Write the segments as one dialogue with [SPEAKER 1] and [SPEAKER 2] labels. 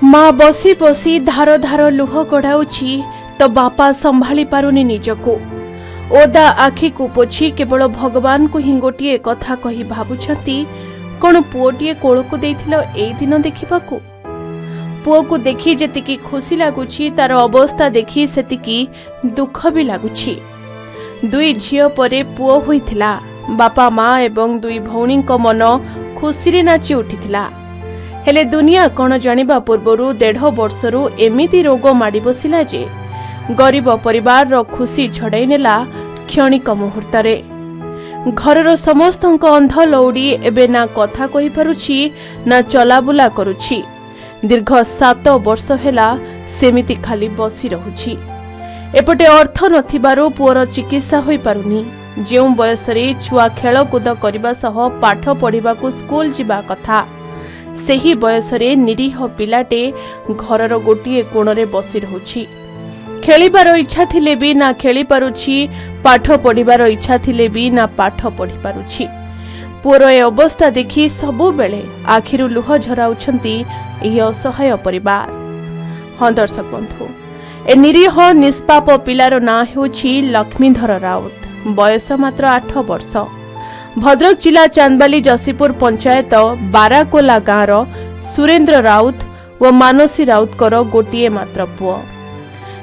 [SPEAKER 1] माँ बसी बसी धार धार लुह कढ़ाऊछि तो बापा संभाली पारुनी निजको। ओदा आखि को पोछि केवल भगवान को ही गोटे कथा कही भाबुछंती कौन पुओटीए कोल को देथिलो एई दिन देखिबाकू। पुओ को देखी जेतिकी खुशी लागुछि तार अवस्था देखी सेतिकी दुख भी लागुछि। दुई झियो परे पुओ होइथिला। बापा माँ एवं दुई भौणी को मन खुशी रे नाची उठिथिला। हेले दुनिया कौन जानिबा पूर्वरु 1.5 वर्षरु एमिति रोग माड़ी बसिला जे गरीब परिवार रो खुशी झड़ाई नेला क्षणिक मुहूर्तरे। घरर समस्तक अंध लौड़ी एबे ना कथा कहि पारुछि ना चलाबुला करुछि। दीर्घ 7 वर्ष हेला सेमिति खाली बसी रहुछि। एपटे अर्थ नथिबारु पुअर चिकित्सा होई पारुनी। जेउ बयसरे छुआ खेलकूद करबा सह पाठ पढ़िबाकू स्कूल जिबा कथा सेही बयसरे निरीह पिलाटे घरर गोटिए कोणरे बसी रहुछि। खेलिबार इच्छा थिले भी ना खेली पारुछि, पाठ पढ़िबार इच्छा थिले भी ना पाठ पढ़ी पारुछि। पुअर ए अवस्था देखि सबु बेले आखिरु लुह झराउछंती एही असहाय परिवार। हाँ दर्शक बंधु, ए निरीह निष्पाप पिलार ना हेउछि लक्ष्मीधर राउत। बयस मात्र 8 वर्ष। भद्रक जिला चांदबाली जसीपुर पंचायत बाराकोला गाँवर सुरेंद्र राउत व मानसी राउतकर गोटिए मात्र पुओ।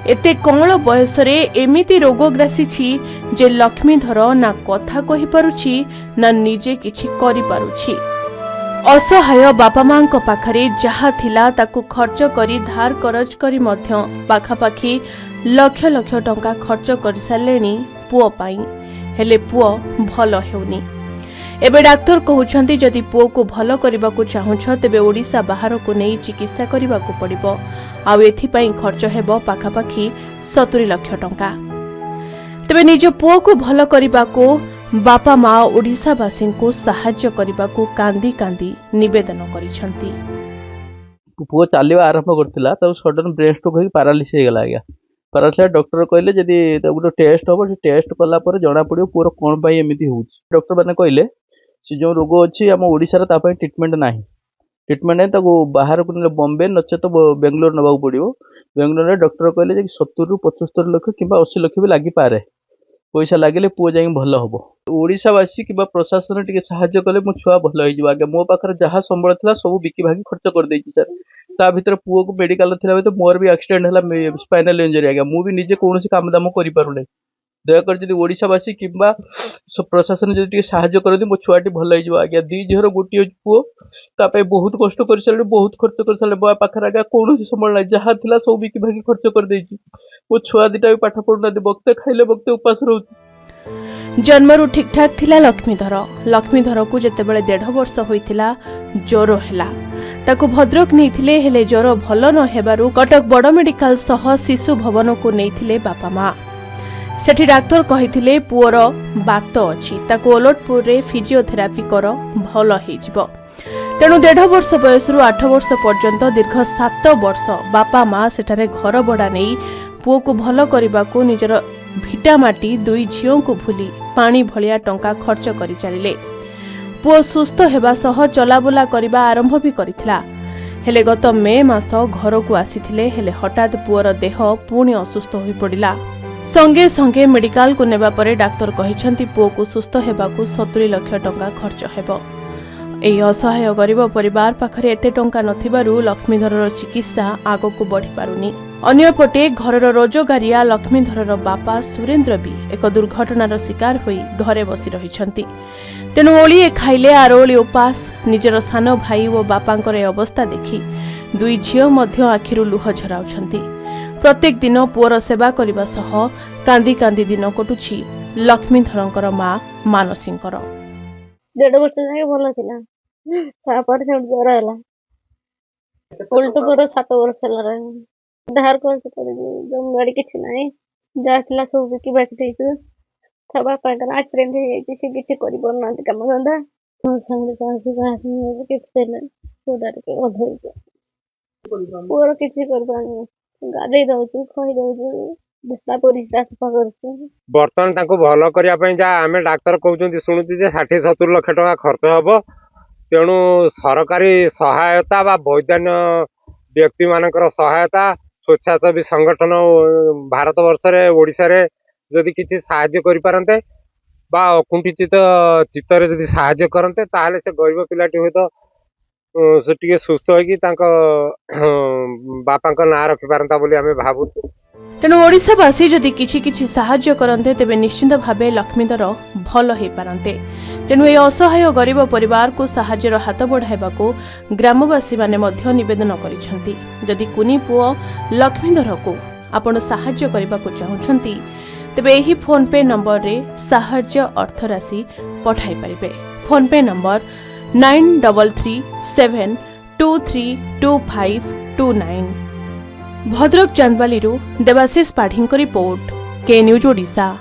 [SPEAKER 1] एते कमल बयसरे एमिति रोगग्रासी जे लक्ष्मीधर ना कथा कहि पारुछि ना निजे किछि करि पारुछि। असहाय बापा मां को पाखरे जहा थिला ताकू खर्च करी धार करज करी मध्य पाखापाखी लक्ष लक्ष टंका खर्च कर सालेनी पुओ पाई। हेले पुओ भल हेउनी। एबे डाक्टर कहउछंती जदि पुओ को भल करबा को चाहुछ तेबे ओडिसा बाहर को नै चिकित्सा करबा को पड़िबो। आ एथि पई खर्च हेबो पाखापाखी 70 लाख टंका। तेबे निज पुओ को भल करबा को बापा माँ ओडिसावासी को सहाय्य करबा को कांदी कांदी निवेदन करिसंती।
[SPEAKER 2] पुओ चलवा आरंभ करथिला त सडन ब्रेन स्ट्रोक होई पैरालिसिस हो गला। आज्ञा पैरालिसिस डॉक्टर कहले जदि गोटे टेस्ट हम टेस्ट कला पर जना पड़ो पुओर कौन पाई एमिति होउछि। डॉक्टर माने कहले से जो रोग अच्छी आम ओडिसा ता पई ट्रीटमेंट नाही। ट्रीटमेंट नहीं ताको बाहर को बॉम्बे नचे तो बेंगलोर नबाक पड़ो। बेंगलोर में डॉक्टर कहले 70 ରୁ 75 लाख कि 80 लाख भी लगी पारे। पैसा लगे पुओ जाई भल हम। ओडिसावासी कि प्रशासन टिके साहाय्य कले मो छुआ भल हो। आगे मो पाखर जहाँ संबल था सब बिकी भागी खर्च कर देछि सर। ता भीतर पुओ को मेडिकल थिला तो मोर भी एक्सीडेंट हला स्पाइनल इंजरी। आगे मु भी निजे कोनोसी काम दाम करि पारु नै। दयाकर जदि ओडिसावासी किंबा प्रशासन जदि साहाय्य करती मो छुआटी भल हो। आज्ञा दी झीर गोटे पुओ ताप बहुत कष्ट कर सारे बहुत खर्च कर सारे पाखर आगे कौन संबल ना जहाँ थिला सब बिकी भागी खर्च कर देछि। मो छुआ दिटा भी पाठ पढ़ुना बक्ते खाइले बक्ते उपास रहउछि।
[SPEAKER 1] जन्मरु ठीक ठाक थिला लक्ष्मीधर। लक्ष्मीधर को जेतेबेले 1.5 वर्ष होइथिला ज्वर हैला। ताकू भद्रक नैथिले हेले ज्वर भल न हेबारु कटक बड़ मेडिकल सह शिशु भवन को नैथिले बापा माँ। सेठी डाक्टर कहिथिले पुओर बात अछि ताकू ओलटपुर रे फिजियोथेरापी कर भल हेइ जिवो। तेणु 1.5 वर्ष बयसरु 8 वर्ष पर्यंत दीर्घ 7 वर्ष बापा माँ सेठारे घर भड़ा नहीं पुओ को भल करबा को निजर भिटा माटी 2 झियों को भूली पानी भलिया टंका खर्च करि चलिले। पुओ सुस्थ हेबा सह चलाबुला करबा आरंभ भी करिथिला। हेले गत मे मास घर को आसीथिले हेले हठात पुओर देह पुणी असुस्थ होई पड़िला। संगे संगे मेडिकल को नेबा परे डाक्टर कहिसंती पुओ को सुस्थ हेबा को 70 लाख टंका खर्च हेबो। एही असहाय गरीब परिवार पाखरे एते टंका नथिबारु लक्ष्मीधरर चिकित्सा आगो को बढ़ी पारुनी। अन्यपटे घरर रोजगारिया लक्ष्मीधरर बापा सुरेंद्र भी एक दुर्घटनार शिकार होई घरे बसी रहिछंती। तेणु ओलिए खाइले आर ओली उपास। निजर सान भाई और बापांकर अवस्था देखि 2 झियो मध्य आखिरु लुह झराउछंती। प्रत्येक दिन पुओर सेवा करबा सह कांदी कांदी दिन कटुछि लक्ष्मीधरंकर माँ मानसींकर।
[SPEAKER 3] 1.5 वर्ष जाके भल थिला तापर से ज्वर हैला। उल्टो पुरो 7 वर्ष हैला धार कर जम गाड़ी किछि नाही जाथिला सब बिकी बाकी थैतु था बापा का एक्सीडेंट हो जाई से किछि करि परना काम धंदा ମୋ ସାଙ୍ଗରେ କାହାକୁ କାହାକୁ କିଛି ଦେଲେ ପୁଅଟାରେ କି ଅଧ ପୁଅର କିଛି କରିପାରୁନି। ଗାଧେଇ ଦଉଛୁ ଖଇ ଦଉଛୁ ତା ପରିସ୍ରା ସଫା କରୁଛୁ।
[SPEAKER 4] ବର୍ତ୍ତମାନ ତାଙ୍କୁ ଭଲ କରିବା ପାଇଁ ଯାହା ଆମେ ଡାକ୍ତର କହୁଛନ୍ତି ଶୁଣୁଛୁ ଯେ 60-70 ଲକ୍ଷ ଟଙ୍କା ଖର୍ଚ୍ଚ ହବ। ତେଣୁ ସରକାରୀ ସହାୟତା ବା ବୈଜ୍ଞାନିକ व्यक्ति मानकर सहायता स्वेच्छासेवी संगठन भारत वर्ष रे ओडिशा रे जदि किछि साहाय्य करि पारन्ते बा अकुंठित चित्तरे जदि साहाय्य करन्ते ताहले से गरीब पिलाटी होय तो से टिके सुस्थ होइकी तांको बापांको नाँ रखि पारंता बोली आमे भाबु।
[SPEAKER 1] तेणु ओडिशावासी जदि किछि किछि साहाय्य करन्ते तेबे निश्चित भावे लक्ष्मीधर भल होई पारन्ते। तेणु ए असहाय गरीब परिवार को साहाय्यर हाथ बढ़ाइबाकू ग्रामवासी माने मध्य निवेदन करिसेंती। जदि कुनी पुओ लक्ष्मीधर को आपण साहाय्य करबाकू चाहुछंती तेबे एही फोन पे नंबर रे साहाय्य अर्थ राशि पठाई परिबे। फोन पे नंबर 9337232529। भद्रक चांदबाली देवाशीष पाढ़ी रिपोर्ट के न्यूज ओडिशा।